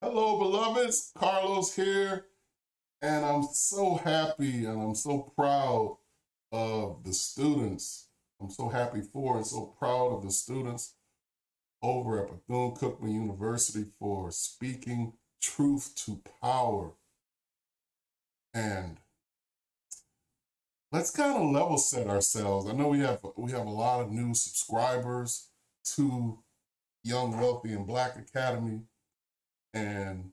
Hello, beloveds. Carlos here, and I'm so happy and I'm so proud of the students. I'm so happy for and so proud of the students over at Bethune-Cookman University for speaking truth to power. And let's kind of level set ourselves. I know we have a lot of new subscribers to Young, Wealthy, and Black Academy, and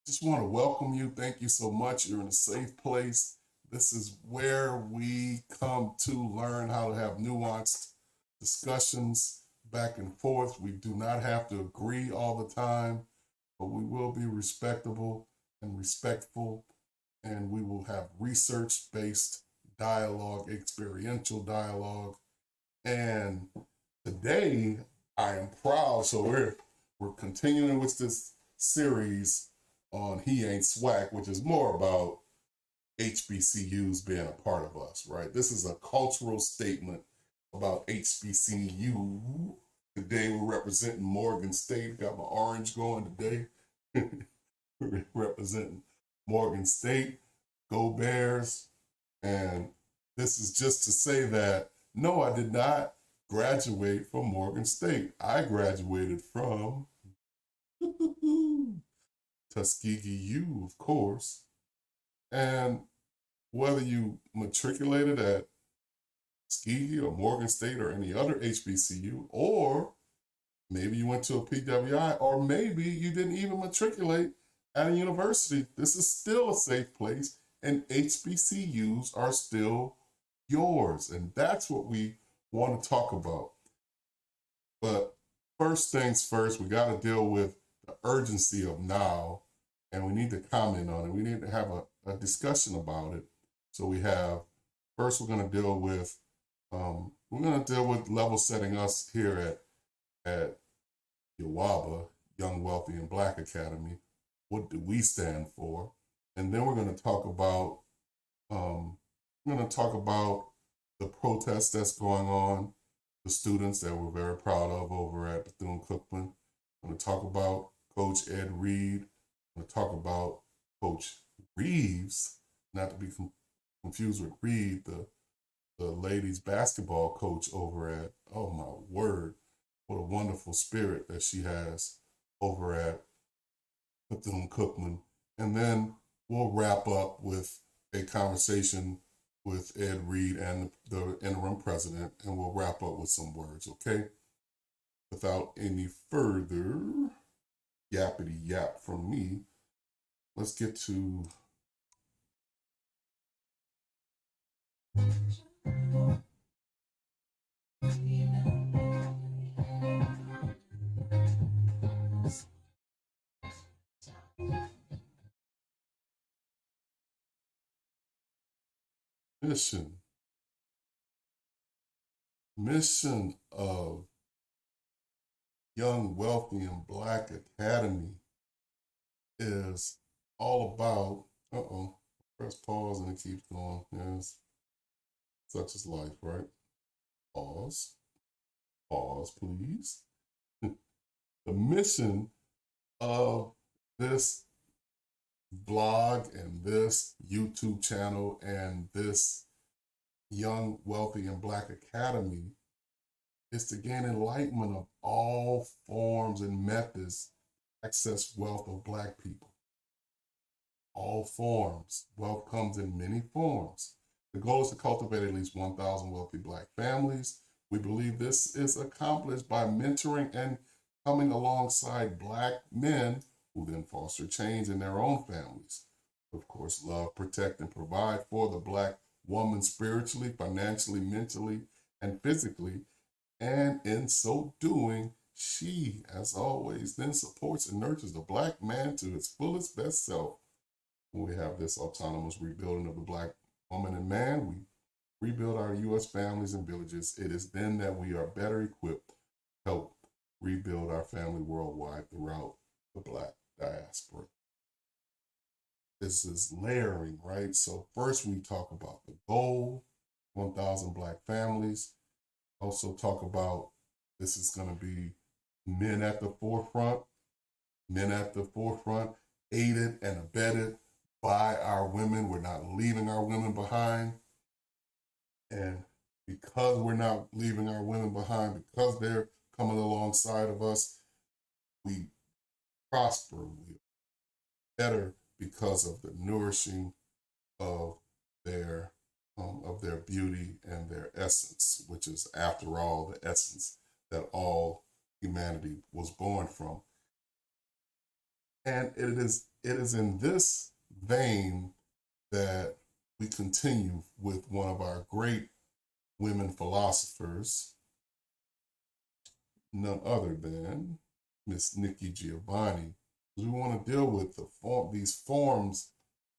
just want to welcome you. Thank you so much. You're in a safe place. This is where we come to learn how to have nuanced discussions back and forth. We do not have to agree all the time, but we will be respectable and respectful, and we will have research-based dialogue, experiential dialogue. And today I am proud. So we're continuing with this series on He Ain't Swag, which is more about HBCUs being a part of us, right? This is a cultural statement about HBCU. Today we're representing Morgan State. Got my orange going today. We're representing Morgan State. Go Bears. And this is just to say that, no, I did not graduate from Morgan State. I graduated from Tuskegee U, of course. And whether you matriculated at Tuskegee or Morgan State or any other HBCU, or maybe you went to a PWI, or maybe you didn't even matriculate at a university, this is still a safe place, and HBCUs are still yours. And that's what we want to talk about. But first things first, we got to deal with the urgency of now, and we need to comment on it. We need to have a discussion about it. So we have, first we're going to deal with, level setting us here at Yawaba, Young, Wealthy, and Black Academy. What do we stand for? And then we're going to talk about, the protest that's going on, the students that we're very proud of over at Bethune-Cookman. I'm going to talk about Coach Ed Reed. I'm going to talk about Coach Reeves, not to be confused with Reed, the ladies basketball coach over at, oh my word, what a wonderful spirit that she has over at Bethune-Cookman. And then we'll wrap up with a conversation with Ed Reed and the interim president, and we'll wrap up with some words, okay? Without any further yappity yap from me, let's get to mission. Mission of Young, Wealthy, and Black Academy is all about, press pause and it keeps going. Yes, such is life, right? Pause. Pause, please. The mission of this blog and this YouTube channel and this Young, Wealthy, and Black Academy is to gain enlightenment of all forms and methods to access wealth of Black people. All forms. Wealth comes in many forms. The goal is to cultivate at least 1,000 wealthy Black families. We believe this is accomplished by mentoring and coming alongside Black men who then foster change in their own families. Of course, love, protect, and provide for the Black woman spiritually, financially, mentally, and physically. And in so doing, she, as always, then supports and nurtures the Black man to his fullest best self. When we have this autonomous rebuilding of the Black woman and man, we rebuild our U.S. families and villages. It is then that we are better equipped to help rebuild our family worldwide throughout the Black diaspora. This is layering, right? So first we talk about the goal, 1,000 Black families. Also talk about this is going to be men at the forefront. men at the forefront, aided and abetted by our women. We're not leaving our women behind. And because we're not leaving our women behind, because they're coming alongside of us, we prosper. We are better because of the nourishing of their beauty and their essence, which is, after all, the essence that all humanity was born from. And it is in this vein that we continue with one of our great women philosophers, none other than Miss Nikki Giovanni. We want to deal with these forms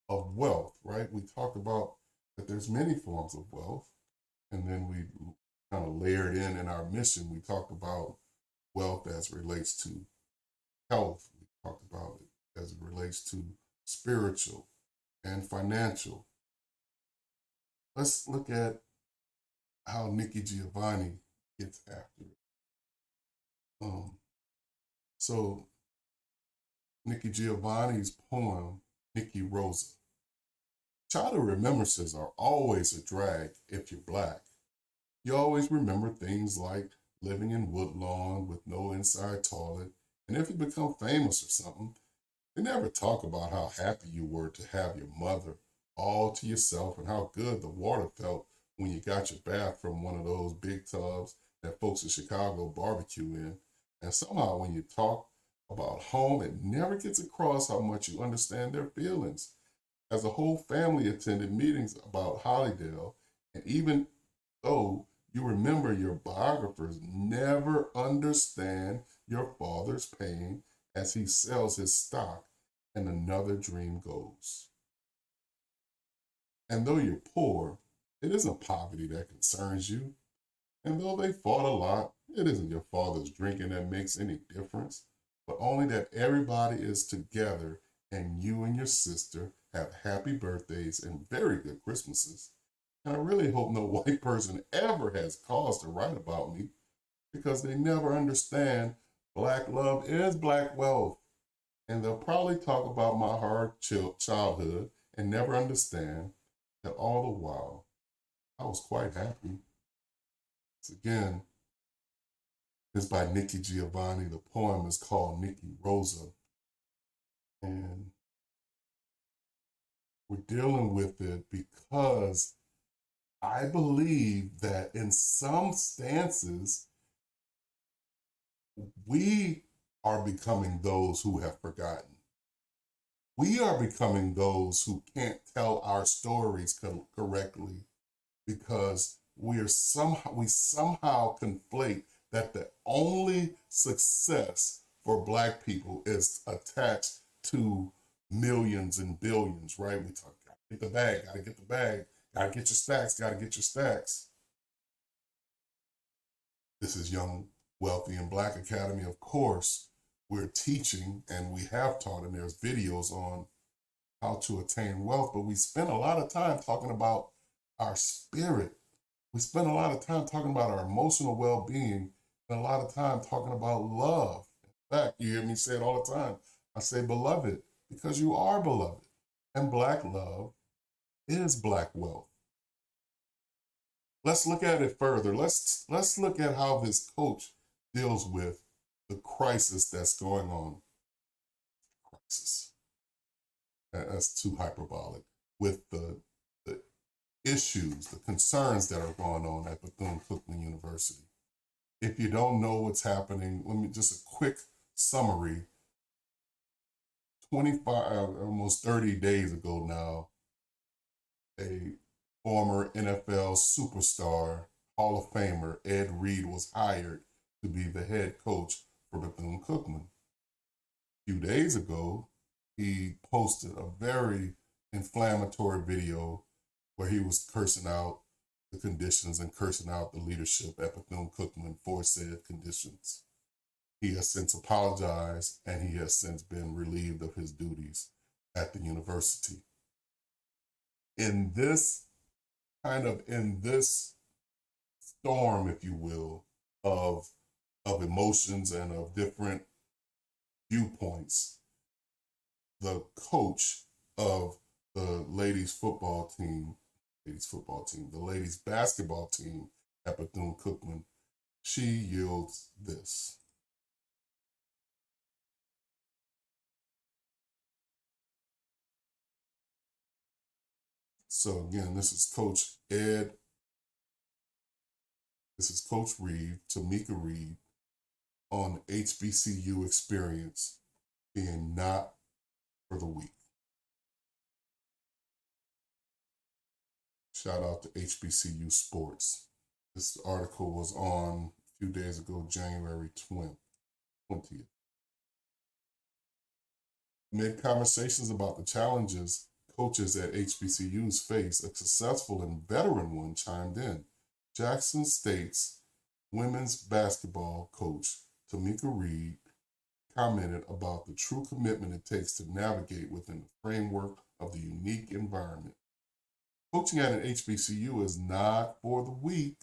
of wealth, right? We talked about that there's many forms of wealth, and then we kind of layered in our mission. We talked about wealth as it relates to health. We talked about it as it relates to spiritual and financial. Let's look at how Nikki Giovanni gets after it. So Nikki Giovanni's poem, Nikki Rosa. Childhood remembrances are always a drag if you're Black. You always remember things like living in Woodlawn with no inside toilet, and if you become famous or something, they never talk about how happy you were to have your mother all to yourself and how good the water felt when you got your bath from one of those big tubs that folks in Chicago barbecue in. And somehow when you talk about home, it never gets across how much you understand their feelings. As a whole family attended meetings about Hollydale, and even though you remember, your biographers never understand your father's pain as he sells his stock and another dream goes. And though you're poor, it isn't poverty that concerns you. And though they fought a lot, it isn't your father's drinking that makes any difference, but only that everybody is together and you and your sister have happy birthdays and very good Christmases. And I really hope no white person ever has cause to write about me, because they never understand Black love is Black wealth. And they'll probably talk about my hard childhood and never understand that all the while I was quite happy. This again is by Nikki Giovanni. The poem is called Nikki Rosa. And we're dealing with it because I believe that in some stances, we are becoming those who have forgotten. We are becoming those who can't tell our stories correctly because we somehow conflate that the only success for Black people is attached to millions and billions, right? We talk, gotta get the bag, gotta get the bag, gotta get your stacks, gotta get your stacks. This is Young, Wealthy, and Black Academy. Of course, we're teaching and we have taught, and there's videos on how to attain wealth, but we spend a lot of time talking about our spirit. We spend a lot of time talking about our emotional well-being and a lot of time talking about love. In fact, you hear me say it all the time. I say beloved because you are beloved. And Black love is Black wealth. Let's look at it further. Let's look at how this coach deals with the crisis that's going on. Crisis. That's too hyperbolic. With the issues, the concerns that are going on at Bethune-Cookman University. If you don't know what's happening, let me just a quick summary. almost 30 days ago now, a former NFL superstar, Hall of Famer, Ed Reed, was hired to be the head coach for Bethune-Cookman. A few days ago, he posted a very inflammatory video where he was cursing out the conditions and cursing out the leadership at Bethune-Cookman for said conditions. He has since apologized and he has since been relieved of his duties at the university. In this storm, if you will, of emotions and of different viewpoints, the coach of the ladies basketball team at Bethune-Cookman, she yields this. So again, this is Coach Reed, Tamekia Reed, on HBCU experience being not for the weak. Shout out to HBCU sports. This article was on a few days ago, January 20th. Amid conversations about the challenges coaches at HBCUs face, a successful and veteran one chimed in. Jackson State's women's basketball coach, Tamekia Reed, commented about the true commitment it takes to navigate within the framework of the unique environment. Coaching at an HBCU is not for the weak.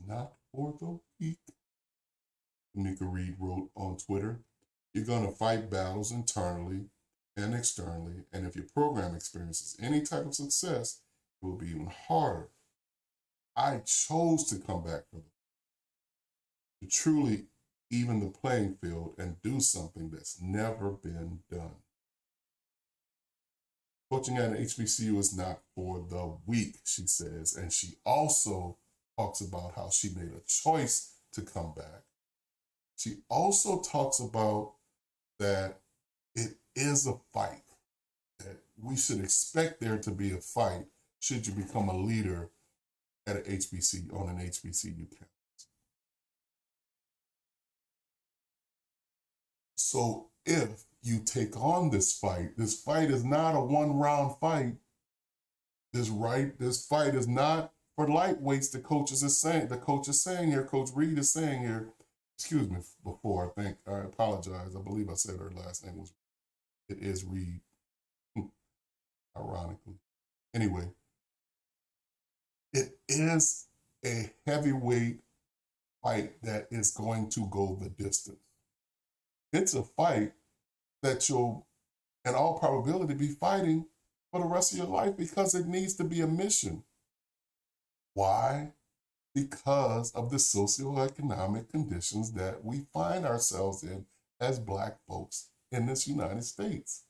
Not for the weak. Tamekia Reed wrote on Twitter, "You're going to fight battles internally and externally, and if your program experiences any type of success, it will be even harder. I chose to come back for to truly even the playing field and do something that's never been done. Coaching at an HBCU is not for the weak," she says, and she also talks about how she made a choice to come back. She also talks about that it is a fight, that we should expect there to be a fight should you become a leader at an HBCU, on an HBCU campus. So if you take on this fight is not a one-round fight. This fight is not for lightweights. The coach is saying here, Coach Reed is saying here, excuse me, I apologize. I believe I said her last name was, it is Reed, ironically. Anyway, it is a heavyweight fight that is going to go the distance. It's a fight that you'll, in all probability, be fighting for the rest of your life because it needs to be a mission. Why? Because of the socioeconomic conditions that we find ourselves in as Black folks in this United States.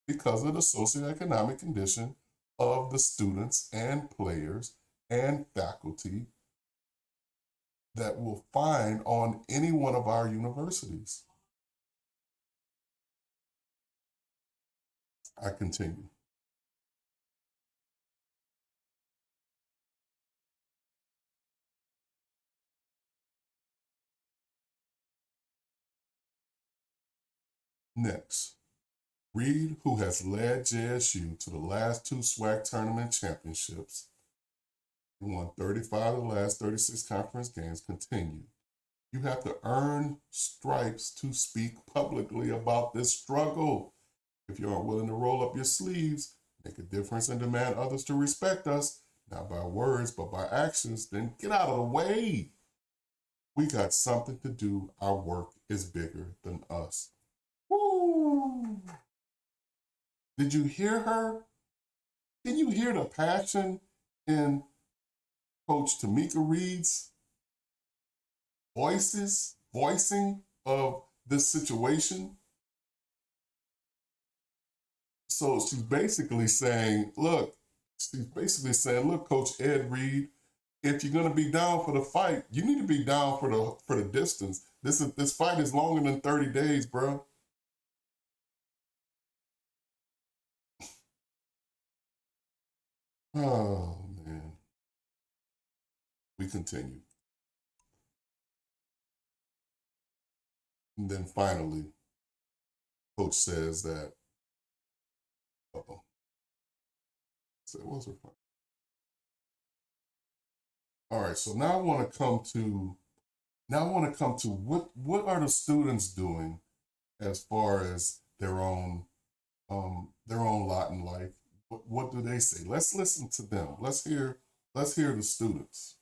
Because of the socioeconomic condition of the students and players and faculty that we'll find on any one of our universities. I continue. Next, Reed, who has led JSU to the last two SWAC tournament championships, he won 35 of the last 36 conference games, continued. "You have to earn stripes to speak publicly about this struggle. If you aren't willing to roll up your sleeves, make a difference, and demand others to respect us, not by words, but by actions, then get out of the way. We got something to do. Our work is bigger than us." Woo! Did you hear her? Can you hear the passion in Coach Tamekia Reed's voicing of this situation? So she's basically saying, look, Coach Ed Reed, if you're gonna be down for the fight, you need to be down for the distance. This fight is longer than 30 days, bro. Oh man. We continue. And then finally, Coach says that, so what's her point? All right, so now I want to come to what are the students doing as far as their own lot in life. What do they say? Let's listen to them. Let's hear the students.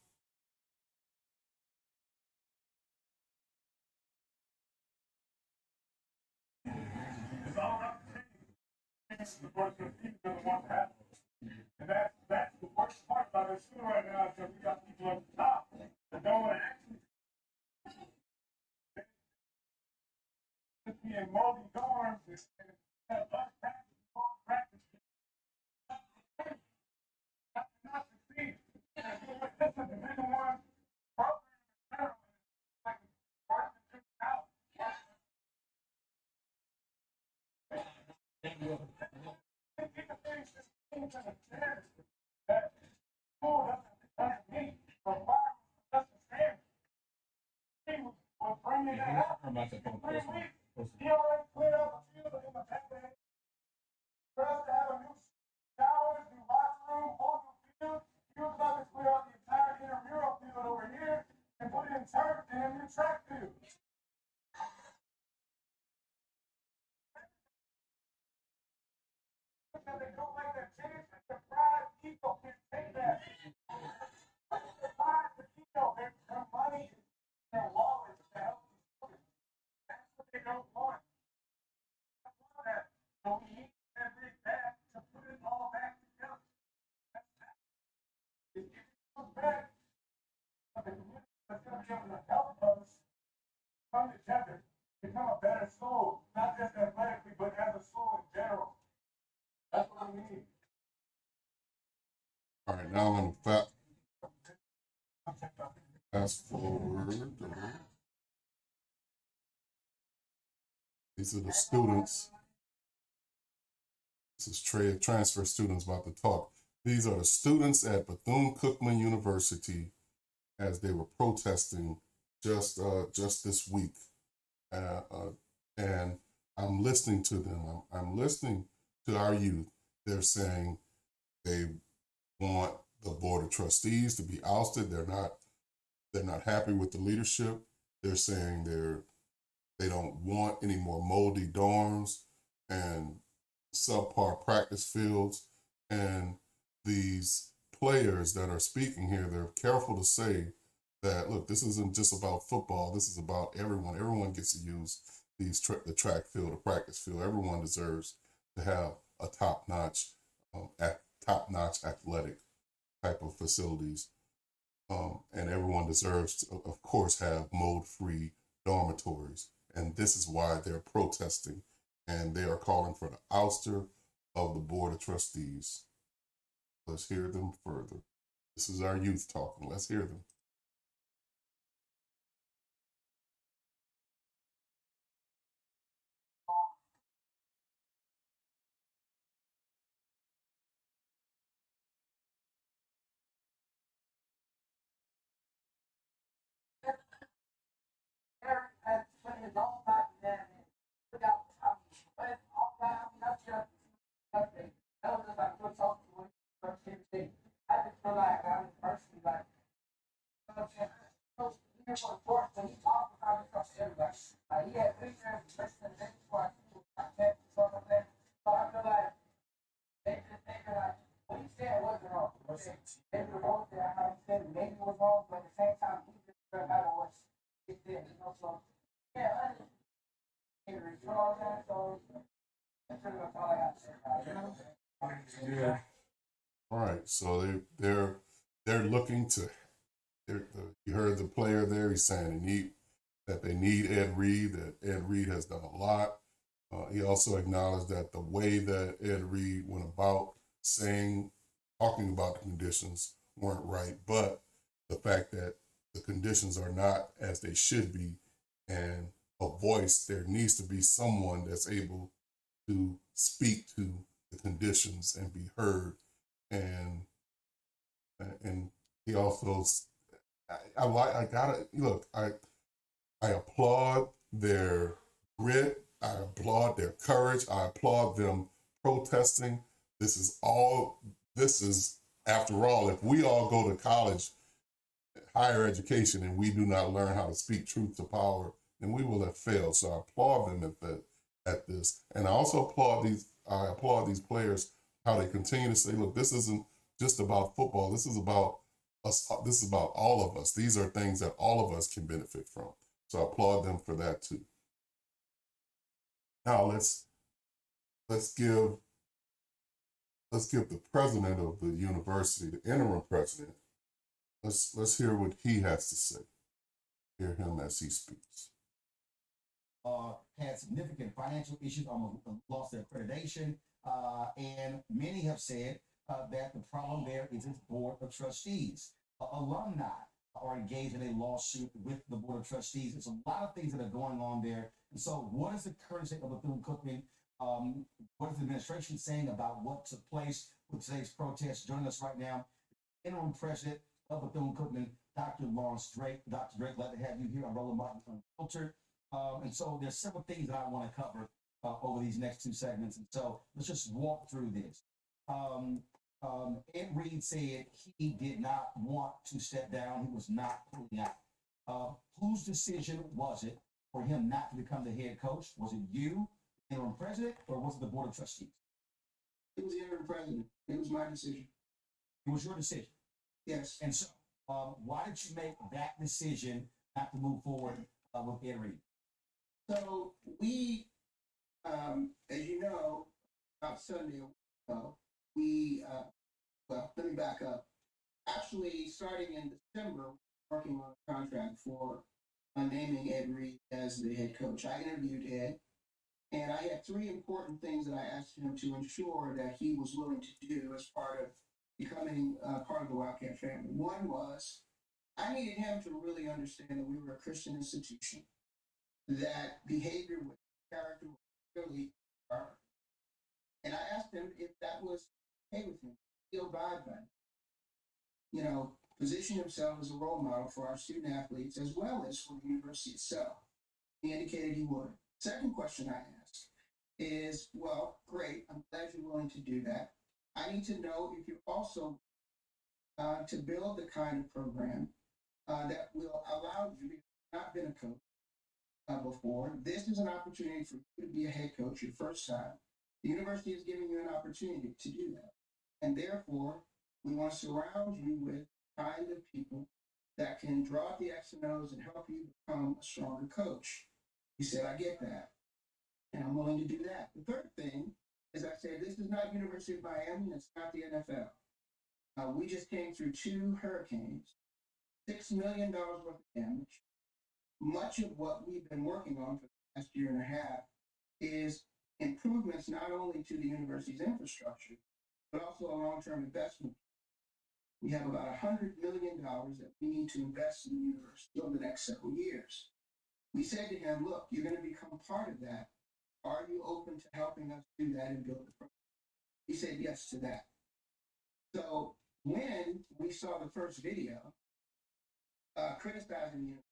All right, now I'm going to fast forward. These are the students. This is transfer students about to talk. These are the students at Bethune-Cookman University as they were protesting just this week. And I'm listening to them. I'm listening to our youth. They're saying they want the board of trustees to be ousted. They're not happy with the leadership. They're saying they don't want any more moldy dorms and subpar practice fields. And these players that are speaking here, they're careful to say that, look, this isn't just about football. This is about everyone. Everyone gets to use the track field, the practice field. Everyone deserves to have a top-notch athletic type of facilities. And everyone deserves to, of course, have mold-free dormitories. And this is why they're protesting. And they are calling for the ouster of the board of trustees. Let's hear them further. This is our youth talking. Let's hear them. Yeah. All right, so they're looking to. You heard the player there. He's saying they need Ed Reed. That Ed Reed has done a lot. He also acknowledged that the way that Ed Reed went about talking about the conditions weren't right, but the fact that the conditions are not as they should be, and there needs to be someone that's able to speak to the conditions and be heard. And he also, I applaud their grit. I applaud their courage. I applaud them protesting. This is, after all, if we all go to college, higher education, and we do not learn how to speak truth to power, then we will have failed. So I applaud them at this. And I also applaud these players, how they continue to say, look, this isn't just about football. This is about us. This is about all of us. These are things that all of us can benefit from. So I applaud them for that too. Now let's let's give the president of the university, the interim president, let's hear what he has to say. Hear him as he speaks. Had significant financial issues, almost lost their accreditation, and many have said that the problem there is its board of trustees. Alumni are engaged in a lawsuit with the board of trustees. There's a lot of things that are going on there. And so, what is the current state of Bethune-Cookman? What is the administration saying about what took place with today's protest? Joining us right now, interim president of Bethune-Cookman, Dr. Lawrence Drake. Dr. Drake, glad to have you here on Roland Martin Unfiltered. And so there's several things that I want to cover over these next two segments. And so let's just walk through this. Ed Reed said he did not want to step down. He was not pulling out. Whose decision was it for him not to become the head coach? Was it you, interim president, or was it the board of trustees? It was the interim president. It was my decision. It was your decision. Yes. And so why did you make that decision not to move forward with Ed Reed? So we, as you know, about Sunday ago, well, let me back up. Actually, starting in December, working on a contract for naming Ed Reed as the head coach. I interviewed Ed, and I had three important things that I asked him to ensure that he was willing to do as part of becoming part of the Wildcat family. One was I needed him to really understand that we were a Christian institution, that behavior with character was really hard. And I asked him if that was okay with him. He'll abide by it. You know, position himself as a role model for our student athletes as well as for the university itself. He indicated he would. Second question I asked is, well, great, I'm glad you're willing to do that. I need to know if you're also to build the kind of program that will allow you, if you've not been a coach before, this is an opportunity for you to be a head coach your first time. The university is giving you an opportunity to do that. And therefore, we want to surround you with kind of people that can draw out the X and O's and help you become a stronger coach. He said, I get that. And I'm willing to do that. The third thing is I said, this is not University of Miami, and it's not the NFL. We just came through 2 hurricanes, $6 million worth of damage. Much of what we've been working on for the last year and a half is improvements not only to the university's infrastructure, but also a long-term investment. We have about $100 million that we need to invest in the university over the next several years. We said to him, look, you're going to become part of that. Are you open to helping us do that and build the program? He said yes to that. So when we saw the first video criticizing the university,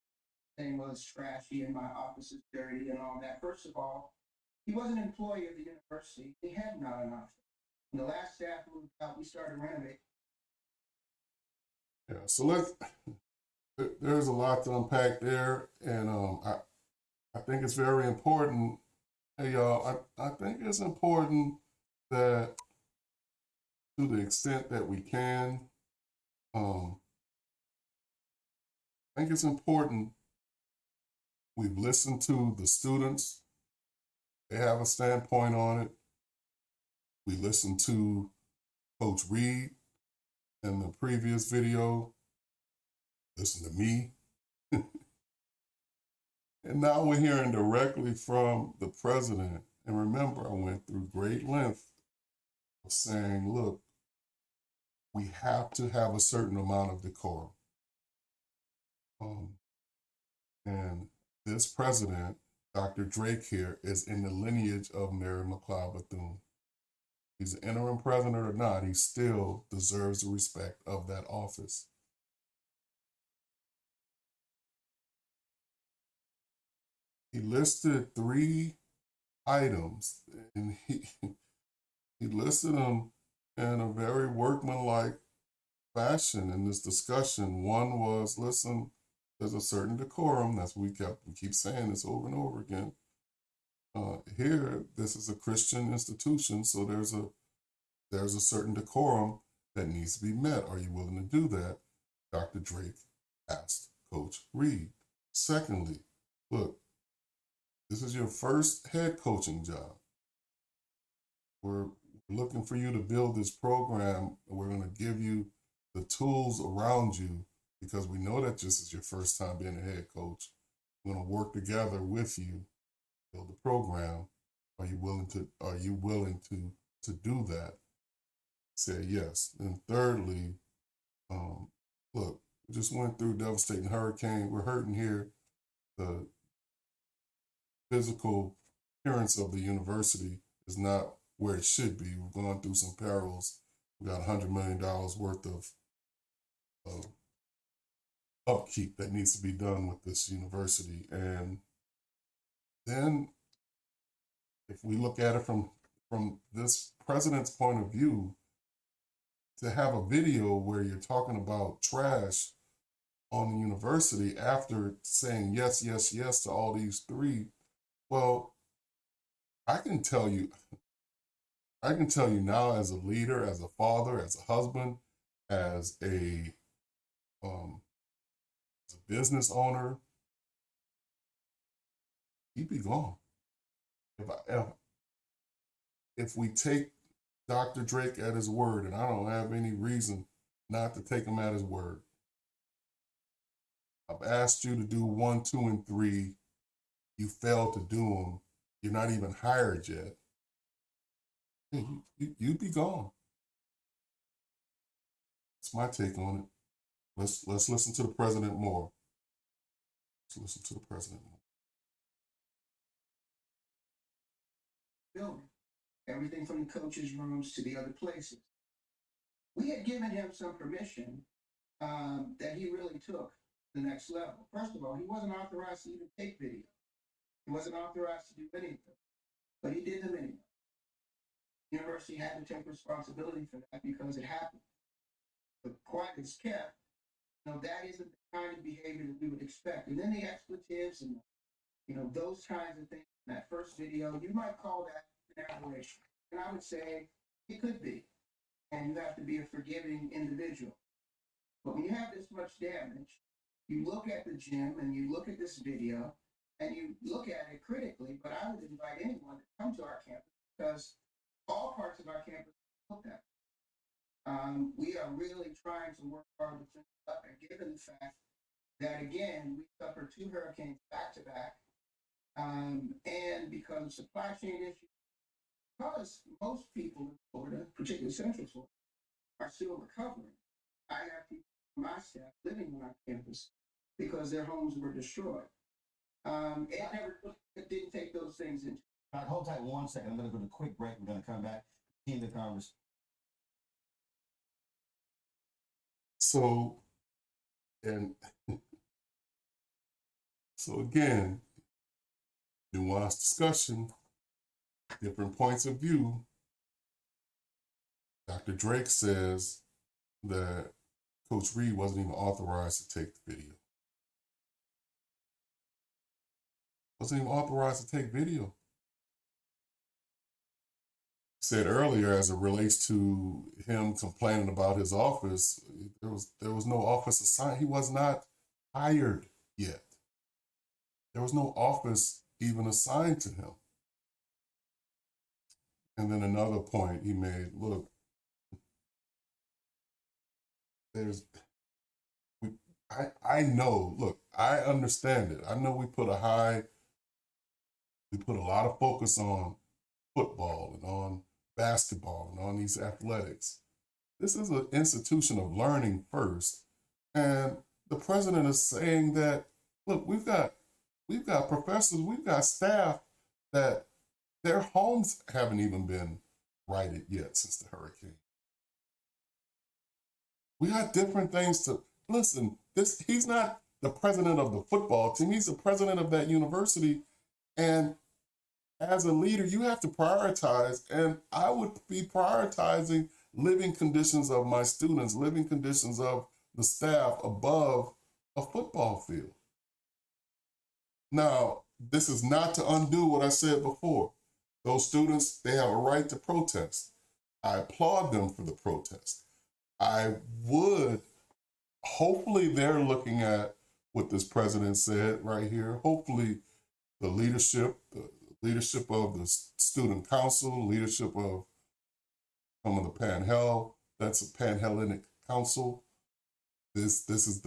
saying, well, it's trashy and my office is dirty and all that, first of all, he was an employee of the university. He had not an office. When the last staff moved out, we started renovating. Yeah, so there's a lot to unpack there, and I think it's very important. Hey, y'all, I think it's important that to the extent that we can, I think it's important we've listened to the students. They have a standpoint on it. We listened to Coach Reed in the previous video. Listen to me. And now we're hearing directly from the president. And remember, I went through great length of saying, look, we have to have a certain amount of decorum. And this president, Dr. Drake here, is in the lineage of Mary McLeod Bethune. He's an interim president or not, he still deserves the respect of that office. He listed 3 items, and he listed them in a very workmanlike fashion in this discussion. One was, listen, there's a certain decorum. That's what we keep saying this over and over again. Here, this is a Christian institution, so there's a certain decorum that needs to be met. Are you willing to do that? Dr. Drake asked Coach Reed. Secondly, look, this is your first head coaching job. we're looking for you to build this program. We're going to give you the tools around you because we know that this is your first time being a head coach. We're going to work together with you, build the program. Are you willing to do that? Say yes. And thirdly, look, we just went through a devastating hurricane. We're hurting here. The physical appearance of the university is not where it should be. We're going through some perils. We got $100 million worth of upkeep that needs to be done with this university. And then if we look at it from this president's point of view, to have a video where you're talking about trash on the university after saying yes, yes, yes to all these three, well, I can tell you now as a leader, as a father, as a husband, as a business owner, he'd be gone. If we take Dr. Drake at his word, and I don't have any reason not to take him at his word. I've asked you to do 1, 2, and 3. You failed to do them. You're not even hired yet. You'd be gone. That's my take on it. Let's listen to the president more. Let's listen to the president more. Building. Everything from the coaches' rooms to the other places. We had given him some permission that he really took to the next level. First of all, he wasn't authorized to even take video. He wasn't authorized to do anything, but he did them anyway. The university had to take responsibility for that because it happened. The quiet is kept. That isn't the kind of behavior that we would expect. And then the expletives and those kinds of things. In that first video, you might call that an aberration. And I would say it could be. And you have to be a forgiving individual. But when you have this much damage, you look at the gym and you look at this video and you look at it critically. But I would invite anyone to come to our campus because all parts of our campus are looked at. We are really trying to work hard to clean it up. And given the fact that, again, we suffered 2 hurricanes back to back, and because of supply chain issues, because most people in Florida, particularly Central Florida, are still recovering. I have people on my staff living on our campus because their homes were destroyed. It didn't take those things into. All right, hold tight 1 second. I'm going to go to a quick break. We're going to come back, continue the conversation. So again, nuanced discussion, different points of view. Dr. Drake says that Coach Reed wasn't even authorized to take the video. Wasn't even authorized to take video. Said earlier, as it relates to him complaining about his office, there was no office assigned. He was not hired yet. There was no office even assigned to him. And then another point he made, look, I know, look, I understand it. I know we put a lot of focus on football and on basketball and on these athletics. This is an institution of learning first. And the president is saying that, look, we've got professors, we've got staff that their homes haven't even been righted yet since the hurricane. We got different things to listen. He's not the president of the football team. He's the president of that university. And as a leader, you have to prioritize. And I would be prioritizing living conditions of my students, living conditions of the staff above a football field. Now, this is not to undo what I said before. Those students, they have a right to protest. I applaud them for the protest. Hopefully they're looking at what this president said right here. Hopefully the leadership of the student council, leadership of some of the Panhell. That's a Panhellenic Council. This is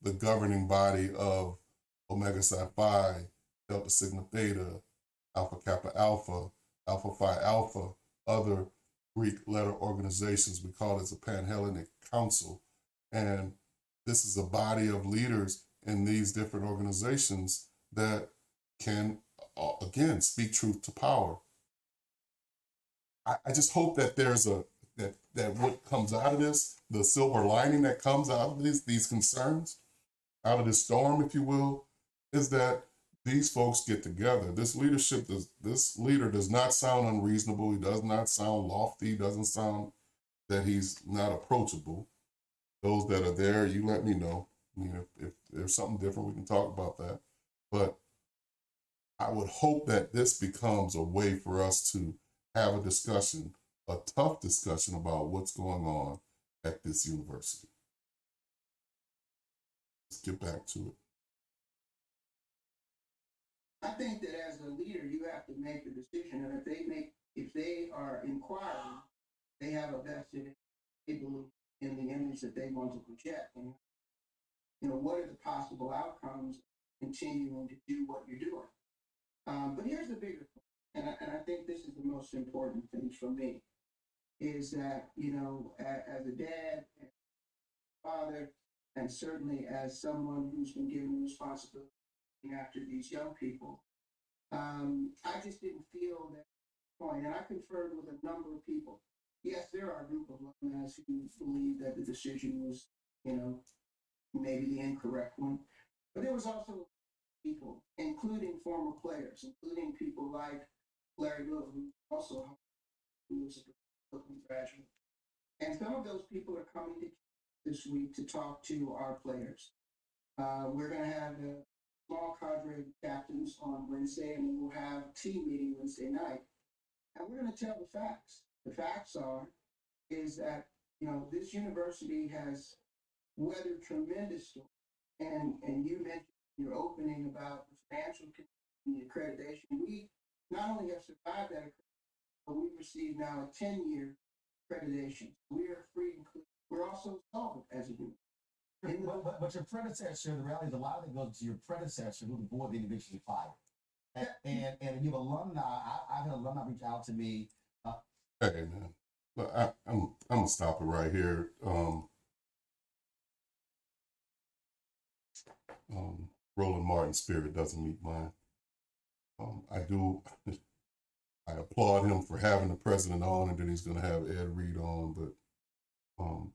the governing body of Omega Psi Phi, Delta Sigma Theta, Alpha Kappa Alpha, Alpha Phi Alpha, other Greek letter organizations. We call it the Panhellenic Council. And this is a body of leaders in these different organizations that can, again, speak truth to power. I just hope that there's that what comes out of this, the silver lining that comes out of these concerns, out of this storm, if you will, is that these folks get together. This leader does not sound unreasonable. He does not sound lofty. He doesn't sound that he's not approachable. Those that are there, you let me know. I mean, if there's something different, we can talk about that. But I would hope that this becomes a way for us to have a discussion, a tough discussion about what's going on at this university. Let's get back to it. I think that as a leader, you have to make a decision, and if they are inquiring, they have a vested in the image that they want to project. And what are the possible outcomes of continuing to do what you're doing? But here's the bigger point, and I think this is the most important thing for me, is that as a dad, and father, and certainly as someone who's been given responsibility after these young people, I just didn't feel that point. And I conferred with a number of people. Yes, there are a group of alumni who believe that the decision was, maybe the incorrect one. But there was also people, including former players, including people like Larry Little, who was a Bethune-Cookman graduate. And some of those people are coming to this week to talk to our players. We're going to have a small cadre of captains on Wednesday, and we will have a team meeting Wednesday night. And we're going to tell the facts. The facts is that, this university has weathered tremendous storms. And you mentioned in your opening about the financial and the accreditation. We not only have survived that accreditation, but we've received now a 10-year accreditation. We are free and clear. We're also solvent as a group. But your predecessor, the reality is a lot of it goes to your predecessor, who the board individually fired. And you have alumni. I've had alumni reach out to me. Hey man, look, I'm gonna stop it right here. Roland Martin's spirit doesn't meet mine. I applaud him for having the president on, and then he's going to have Ed Reed on. But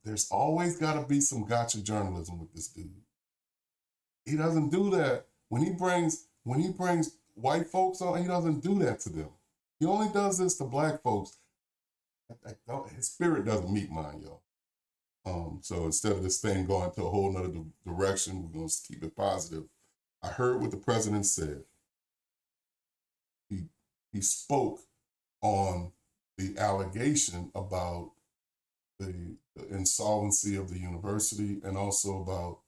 there's always got to be some gotcha journalism with this dude. He doesn't do that when he brings white folks on. He doesn't do that to them. He only does this to black folks. His spirit doesn't meet mine, y'all. So instead of this thing going to a whole nother direction, we're going to keep it positive. I heard what the president said. He spoke on the allegation about the insolvency of the university and also about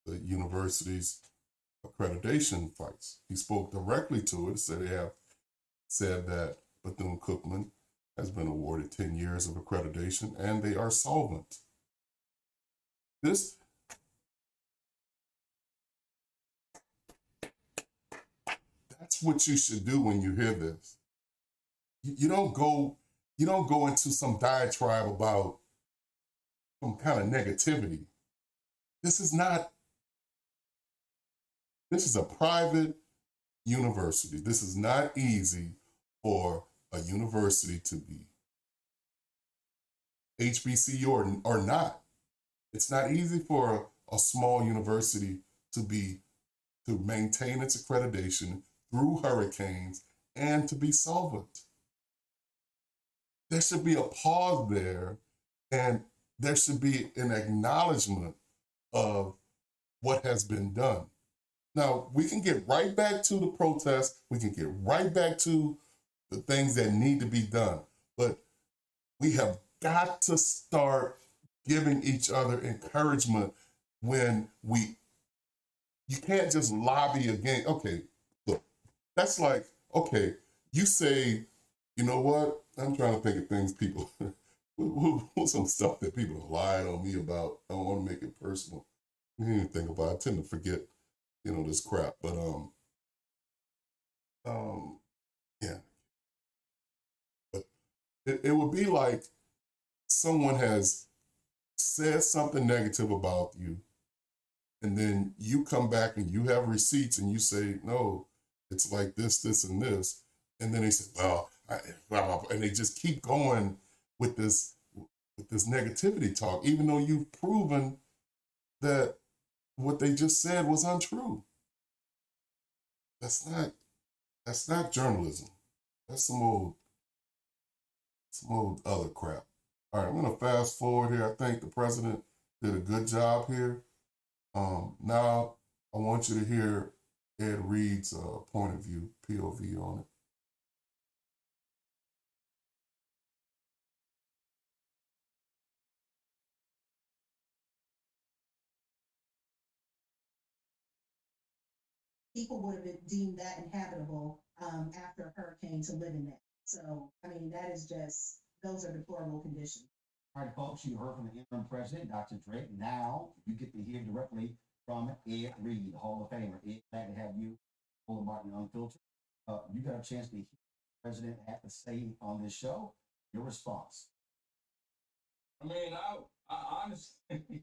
the university's accreditation fights. He spoke directly to it. Said that Bethune-Cookman has been awarded 10 years of accreditation and they are solvent. That's what you should do when you hear this. You don't go into some diatribe about some kind of negativity. This is a private university. This is not easy for a university to be HBCU or not. It's not easy for a small university to maintain its accreditation through hurricanes and to be solvent. There should be a pause there, and there should be an acknowledgement of what has been done. Now, we can get right back to the protests. We can get right back to the things that need to be done. But we have got to start giving each other encouragement when you can't just lobby again. Okay, look, that's like, okay, you say, you know what? I'm trying to think of things people, what's some stuff that people have lied on me about. I don't want to make it personal. I didn't even think about it. I tend to forget, this crap. But um, yeah. But it would be like someone has said something negative about you, and then you come back and you have receipts and you say, no, it's like this, and this. And then they say, well, blah, blah, blah, and they just keep going with this negativity talk, even though you've proven that what they just said was untrue. That's not journalism. That's some old other crap. All right, I'm gonna fast forward here. I think the president did a good job here. Now I want you to hear Ed Reed's point of view, POV on it. People would have deemed that inhabitable after a hurricane to live in that. So, I mean, that is just, those are deplorable conditions. All right, folks, you heard from the interim president, Dr. Drake. Now you get to hear directly from Ed Reed, Hall of Famer. Ed, glad to have you on Martin Unfiltered. You got a chance to hear what the president had to say on this show. Your response. I mean, I honestly,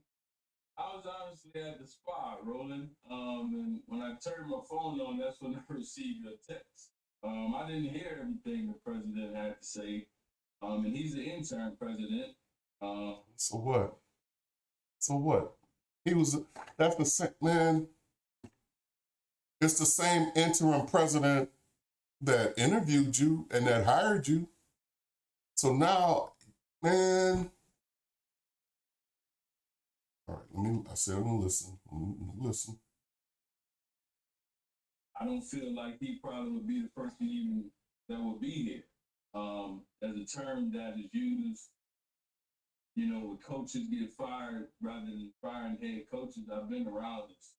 I was honestly at the spot, Roland. And when I turned my phone on, that's when I received a text. I didn't hear everything the president had to say. And he's the interim president. So what? So what? That's the same, man. It's the same interim president that interviewed you and that hired you. So now, man. All right, I said I'm gonna listen. Listen. I don't feel like he probably would be the person even that would be here. As a term that is used, when coaches get fired rather than firing head coaches, I've been around this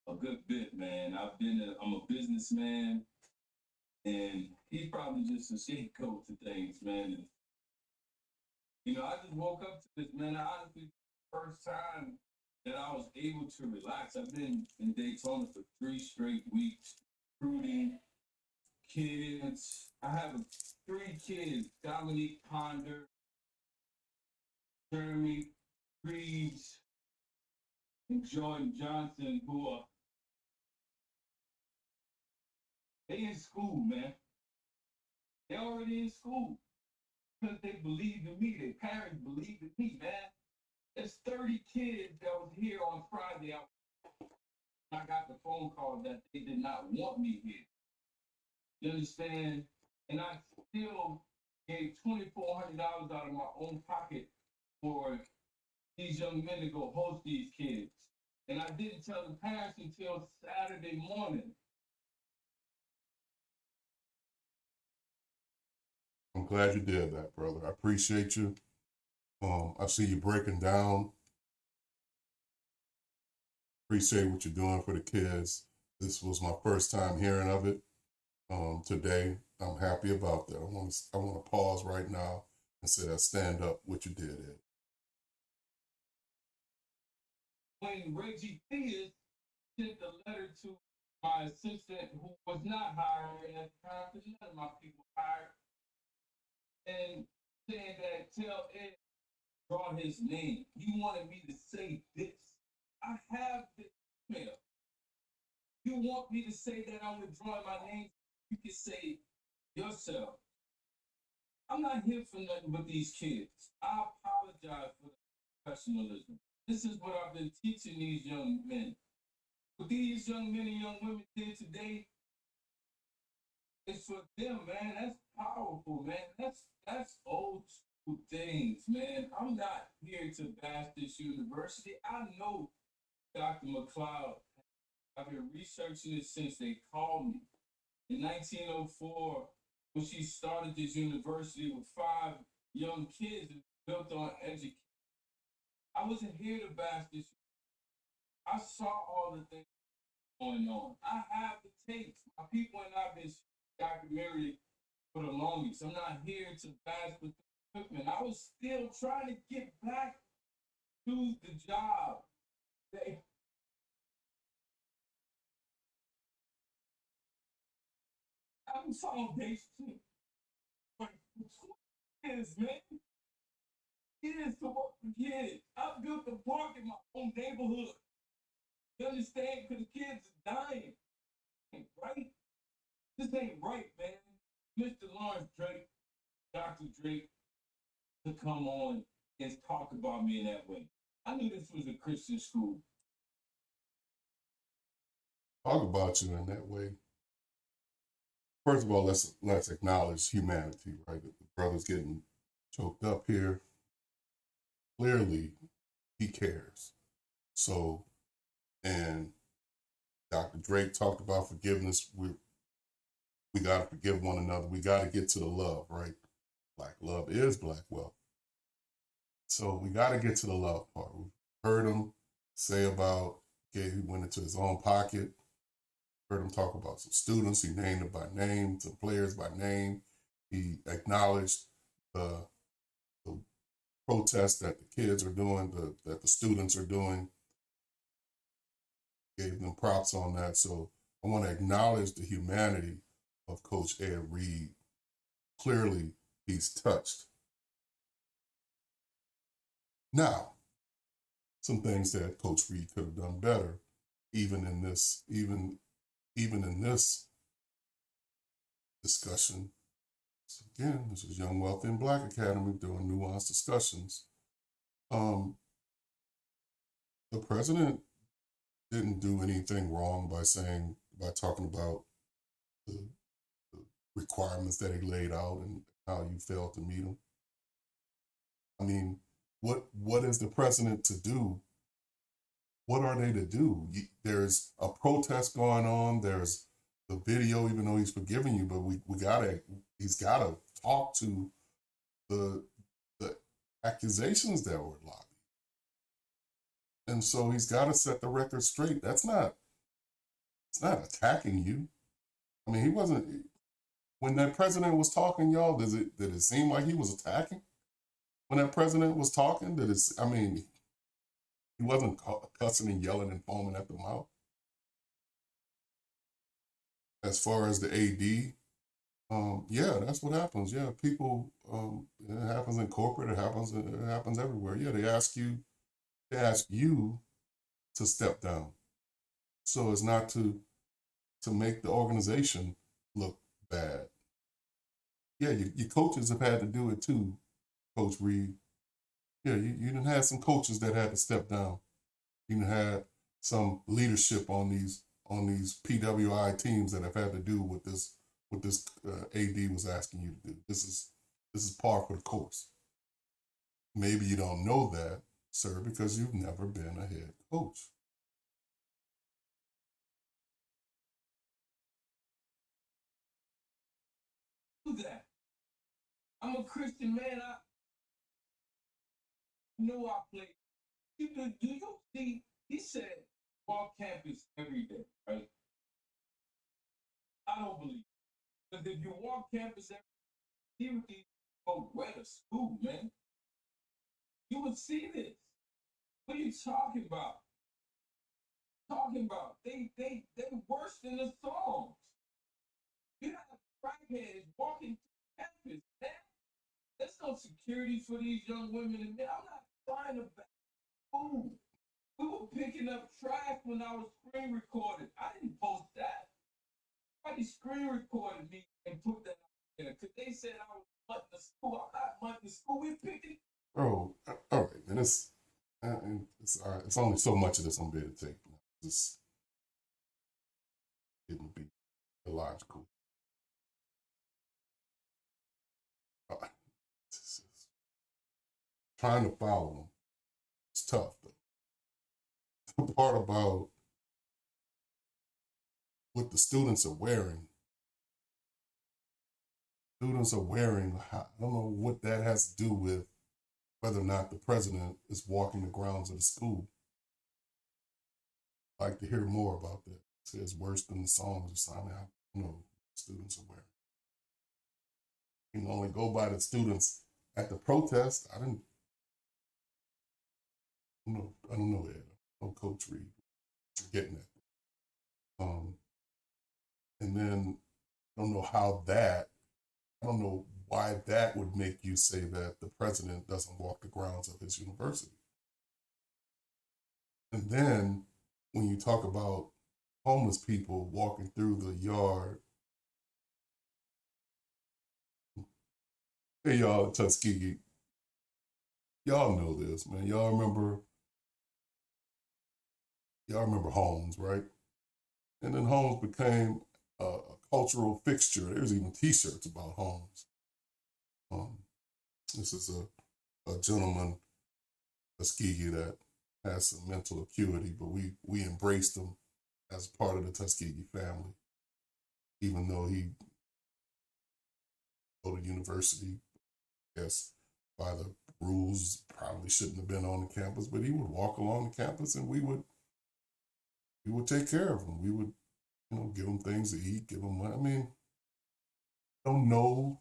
a good bit, man. I'm a businessman, and he's probably just a scapegoat to things, man. And, I just woke up to this, man. Honestly, first time that I was able to relax. I've been in Daytona for 3 straight weeks, recruiting kids. I have 3 kids: Dominique Ponder, Jeremy Reeves, and Jordan Johnson, who are they in school, man. They already in school because they believed in me. Their parents believed in me, man. There's 30 kids that was here on Friday. I got the phone call that they did not want me here. You understand? And I still gave $2,400 out of my own pocket for these young men to go host these kids. And I didn't tell the parents until Saturday morning. I'm glad you did that, brother. I appreciate you. I see you breaking down. Appreciate what you're doing for the kids. This was my first time hearing of it today. I'm happy about that. I want to pause right now and say I stand up what you did, Ed. When Reggie Peters sent the letter to my assistant, who was not hired at the time, because none of my people hired, and saying that tell Ed draw his name. He wanted me to say this. I have the email. You want me to say that I'm withdrawing my name? You can say yourself. I'm not here for nothing but these kids. I apologize for the professionalism. This is what I've been teaching these young men. What these young men and young women did today is for them, man. That's powerful, man. That's old school things, man. I'm not here to bash this university. I know Dr. McLeod. I've been researching it since they called me. In 1904, when she started this university with 5 young kids and built on education. I wasn't here to bash this. I saw all the things going on. I have the tapes. My people and I've been documentary for the longest. I'm not here to bash Bethune-Cookman. I was still trying to get back to the job. I'm foundation for 20 years, man. Years to work for kids. I built a park in my own neighborhood. You understand? Because kids are dying. Ain't right? This ain't right, man. Mr. Lawrence Drake, Dr. Drake, to come on and talk about me in that way. I knew this was a Christian school. Talk about you in that way. First of all, let's acknowledge humanity, right? The brother's getting choked up here. Clearly, he cares. So, and Dr. Drake talked about forgiveness. We got to forgive one another. We got to get to the love, right? Black love is black wealth. So we got to get to the love part. We heard him say about, okay, he went into his own pocket. Heard him talk about some students. He named them by name, some players by name. He acknowledged the protests that the kids are doing, that the students are doing. Gave them props on that. So I want to acknowledge the humanity of Coach Ed Reed. Clearly, he's touched. Now, some things that Coach Reed could have done better, even in this discussion. So again, this is Young Wealthy and Black Academy doing nuanced discussions. The president didn't do anything wrong by talking about the requirements that he laid out and how you failed to meet them. I mean, what is the president to do? What are they to do? There's a protest going on. There's the video, even though he's forgiving you, but he's gotta talk to the accusations that were lobbied. And so he's got to set the record straight. It's not attacking you. I mean, he wasn't, when that president was talking, y'all, did it seem like he was attacking? When that president was talking, he wasn't cussing and yelling and foaming at the mouth. As far as the AD, yeah, that's what happens. Yeah, people, it happens in corporate, it happens everywhere. Yeah, they ask you to step down. So it's not to make the organization look bad. Yeah, your coaches have had to do it too, Coach Reed. Yeah, you done had some coaches that had to step down. You done had some leadership on these PWI teams that have had to do what this AD was asking you to do. This is par for the course. Maybe you don't know that, sir, because you've never been a head coach. Do that. I'm a Christian man. I know I play. Do you see? He said walk campus every day, right? I don't believe it. Because if you walk campus every day, you would go where to school, man. You would see this. What are you talking about? They worse than the songs. You have crackheads walking to campus, man. There's no security for these young women and men. I'm not trying to back school. We were picking up trash when I was screen recorded. I didn't post that. Somebody screen recorded me and put that out there because they said I was mutting the school. I'm not mutting the school. We're picking. Oh, all right, and it's only so much of this I'm going to take. Just getting to be illogical. Trying to follow them, it's tough though. The part about what the students are wearing, I don't know what that has to do with whether or not the president is walking the grounds of the school. I'd like to hear more about that. It says worse than the songs or something. I don't know what students are wearing. can only go by the students at the protest. I don't know Ed. I don't Coach Reed. You're getting that. And then I don't know how that, I don't know why that would make you say that the president doesn't walk the grounds of his university. And then when you talk about homeless people walking through the yard, hey, y'all, Tuskegee, y'all know this, man. Y'all remember Holmes, right? And then Holmes became a cultural fixture. There's even T-shirts about Holmes. This is a gentleman, Tuskegee, that has some mental acuity, but we embraced him as part of the Tuskegee family, even though he go to university, I guess by the rules probably shouldn't have been on the campus, but he would walk along the campus and we would take care of him. We would, give him things to eat, give him money. I mean, I don't know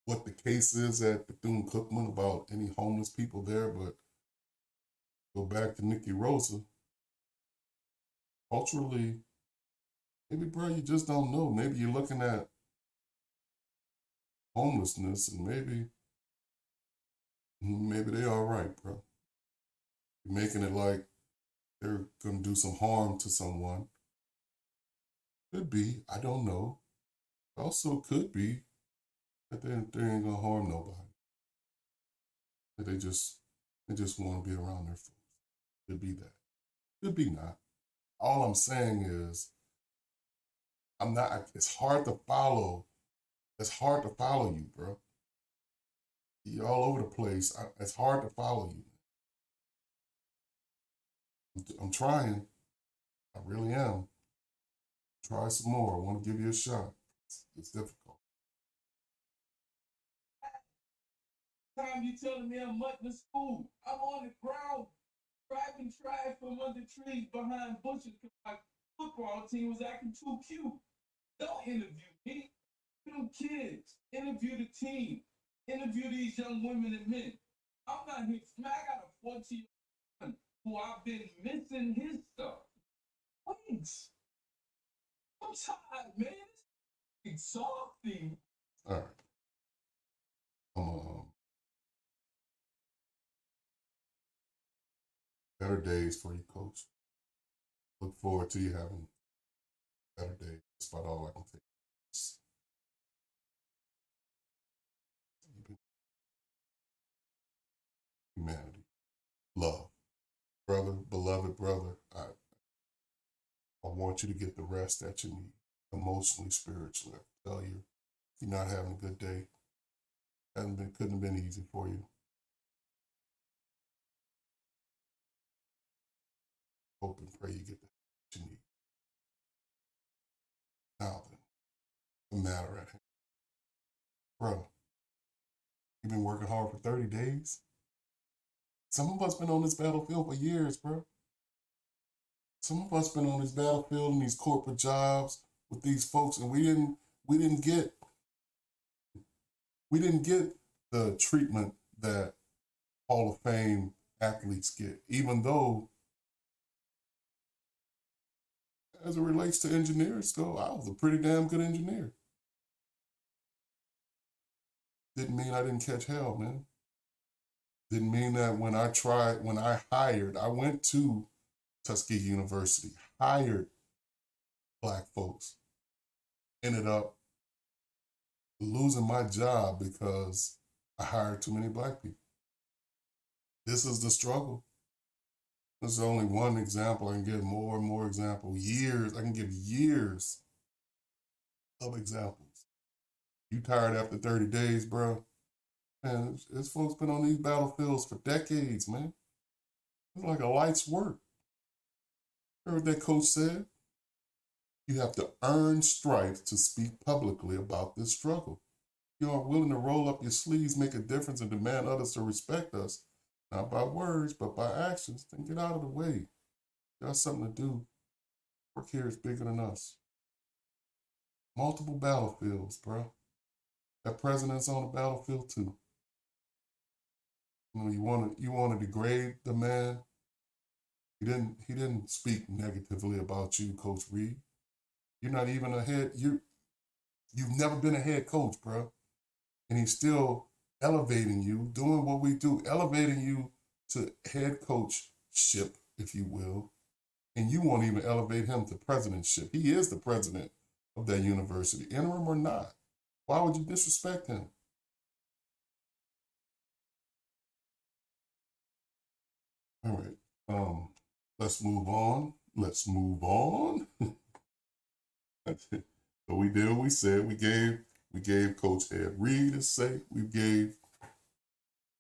what the case is at Bethune-Cookman about any homeless people there, but go back to Nikki Rosa. Culturally, maybe, bro, you just don't know. Maybe you're looking at homelessness and maybe they all right, bro. You're making it like they're going to do some harm to someone. Could be, I don't know. Also could be that they ain't going to harm nobody. That they just want to be around their folks. Could be that. Could be not. All I'm saying is, it's hard to follow. It's hard to follow you, bro. You're all over the place. It's hard to follow you. I'm trying. I really am. Try some more. I want to give you a shot. It's difficult. Time you telling me I'm much in school. I'm on the ground, grabbing trash from under trees behind bushes because my football team was acting too cute. Don't interview me. Them kids. Interview the team. Interview these young women and men. I'm not here. Man, I got a 14-year-old son who I've been missing his stuff. Wait. I'm tired, man. It's exhausting. All right. Better days for you, Coach. Look forward to you having better days. That's about all I can take. Humanity. Love. Brother, beloved brother, I want you to get the rest that you need, emotionally, spiritually. I tell you, if you're not having a good day, couldn't have been easy for you. Hope and pray you get the help you need. Now then, the matter at hand. Bro, you've been working hard for 30 days? Some of us been on this battlefield for years, bro. Some of us been on this battlefield in these corporate jobs with these folks, and we didn't get the treatment that Hall of Fame athletes get, even though, as it relates to engineers, though, I was a pretty damn good engineer. Didn't mean I didn't catch hell, man. Didn't mean that when I went to Tuskegee University, hired Black folks, ended up losing my job because I hired too many Black people. This is the struggle. This is only one example. I can give more and more examples. I can give years of examples. You tired after 30 days, bro? Man, this folks been on these battlefields for decades, man. It's like a life's work. Heard what that coach said? You have to earn stripes to speak publicly about this struggle. You are willing to roll up your sleeves, make a difference, and demand others to respect us, not by words, but by actions, then get out of the way. You got something to do. Work here is bigger than us. Multiple battlefields, bro. That president's on the battlefield too. You know, you want to degrade the man. He didn't speak negatively about you, Coach Reed. You're not even a head. You've never been a head coach, bro. And he's still elevating you, doing what we do, elevating you to head coachship, if you will. And you won't even elevate him to presidentship. He is the president of that university, interim or not. Why would you disrespect him? All right. Let's move on. Let's move on. So we did what we said. We gave Coach Ed Reed his say. We gave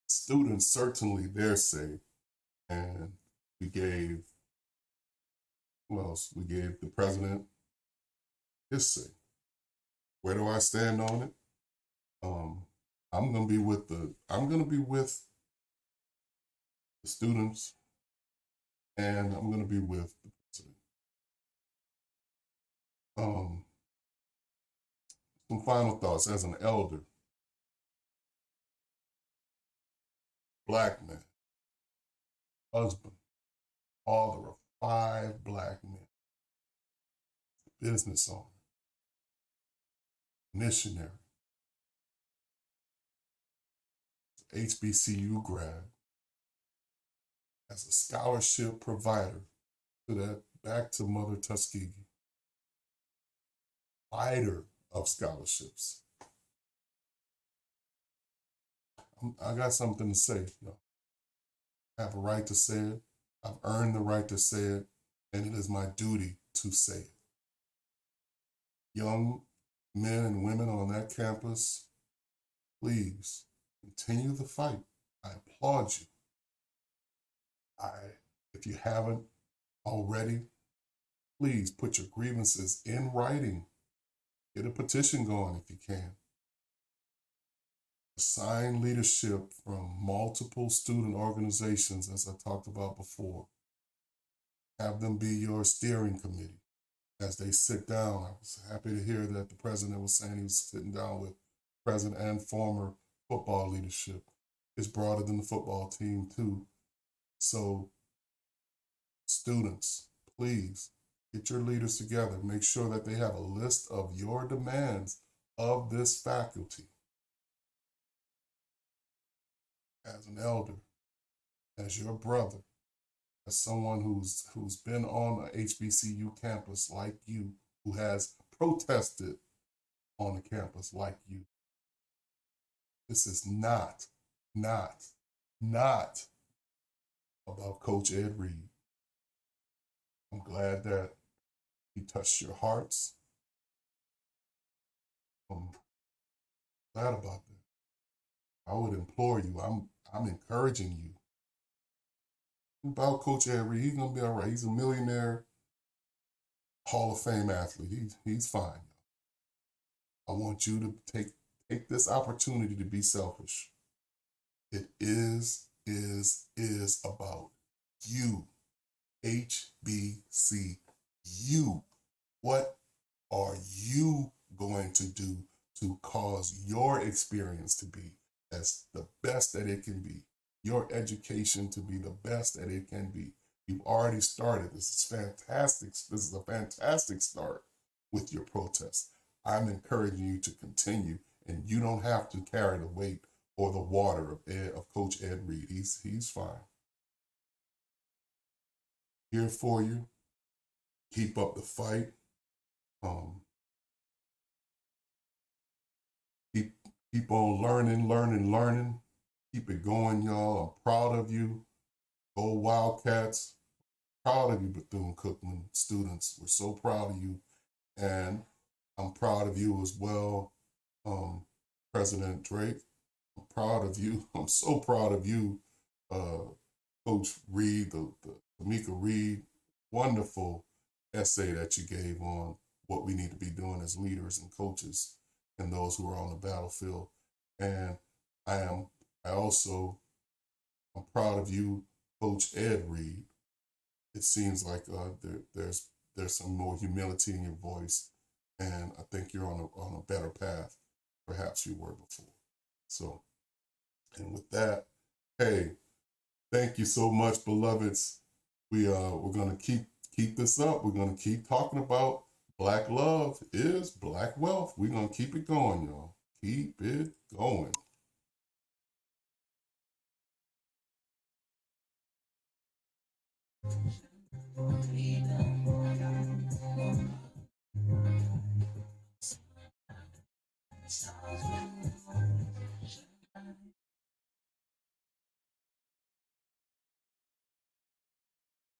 students certainly their say. And we gave, who else? We gave the president his say. Where do I stand on it? I'm gonna be with the students, and I'm gonna be with the president. Some final thoughts as an elder, Black man, husband, father of 5 Black men, business owner, missionary, HBCU grad, as a scholarship provider to that back to Mother Tuskegee, fighter of scholarships. I got something to say. I have a right to say it. I've earned the right to say it, and it is my duty to say it. Young men and women on that campus, please continue the fight. I applaud you. If you haven't already, please put your grievances in writing. Get a petition going if you can. Assign leadership from multiple student organizations, as I talked about before. Have them be your steering committee as they sit down. I was happy to hear that the president was saying he was sitting down with present and former football leadership. It's broader than the football team too. So students, please get your leaders together. Make sure that they have a list of your demands of this faculty. As an elder, as your brother, as someone who's been on a HBCU campus like you, who has protested on the campus like you. This is not about Coach Ed Reed. I'm glad that he touched your hearts. I'm glad about that. I would implore you, I'm encouraging you. About Coach Ed Reed, he's gonna be all right. He's a millionaire, Hall of Fame athlete. He's fine. I want you to take this opportunity to be selfish. It is about you. HBCU. What are you going to do to cause your experience to be as the best that it can be? Your education to be the best that it can be. You've already started. This is fantastic. This is a fantastic start with your protest. I'm encouraging you to continue, and you don't have to carry the weight or the water of Coach Ed Reed. He's fine. Here for you. Keep up the fight. Keep on learning. Keep it going, y'all. I'm proud of you. Go Wildcats. Proud of you, Bethune-Cookman students. We're so proud of you. And I'm proud of you as well, President Drake. I'm proud of you. I'm so proud of you, Coach Reed, the Tamekia Reed. Wonderful essay that you gave on what we need to be doing as leaders and coaches and those who are on the battlefield. And I'm proud of you, Coach Ed Reed. It seems like there's some more humility in your voice, and I think you're on a better path. perhaps you were before. So, and with that, hey, thank you so much, beloveds. We're gonna keep this up. We're gonna keep talking about Black love is Black wealth. We're gonna keep it going, y'all. Keep it going.